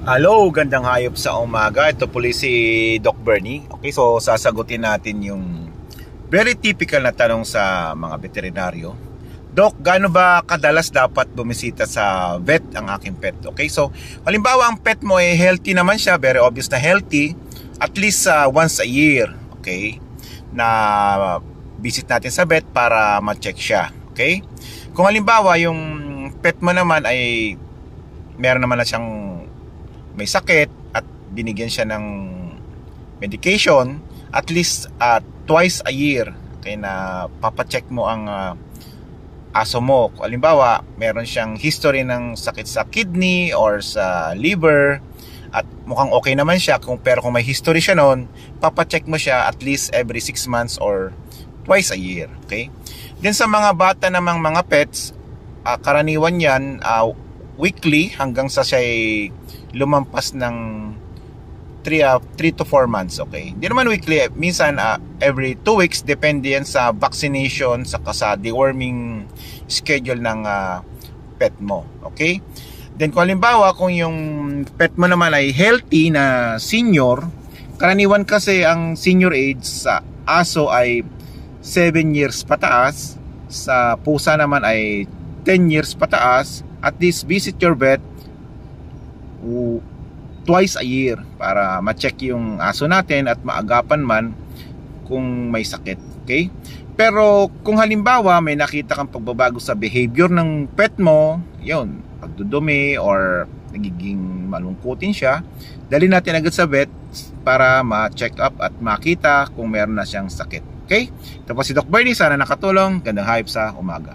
Hello, gandang hayop sa umaga. Ito po si Doc Bernie. Okay, so sasagutin natin yung very typical na tanong sa mga veterinaryo. Doc, gaano ba kadalas dapat bumisita sa vet ang aking pet? Okay, so halimbawa ang pet mo ay healthy naman siya, very obvious na healthy, at least once a year, okay, na visit natin sa vet para ma-check siya, okay? Kung halimbawa yung pet mo naman ay meron naman na siyang may sakit at binigyan siya ng medication, at least twice a year, okay, na papacheck mo ang aso mo. Halimbawa, meron siyang history ng sakit sa kidney or sa liver at mukhang okay naman siya, pero kung may history siya noon, papacheck mo siya at least every 6 months or twice a year, okay? Then sa mga bata namang mga pets, karaniwan yan weekly hanggang sa siya lumampas ng 3 to 4 months, okay? Hindi naman weekly, minsan every 2 weeks, depende yan sa vaccination saka sa deworming schedule ng pet mo, okay? Then kung halimbawa, kung yung pet mo naman ay healthy na senior, karaniwan kasi ang senior age sa aso ay 7 years pataas, sa pusa naman ay 10 years pataas. At least visit your vet twice a year para ma-check yung aso natin at maagapan man kung may sakit, okay? Pero kung halimbawa may nakita kang pagbabago sa behavior ng pet mo, yun, pagdudumi or nagiging malungkutin siya, dali natin agad sa vet para ma-check up at makita kung meron na siyang sakit, okay? Ito po si Doc Bernie, sana nakatulong. Gandang hayop sa umaga.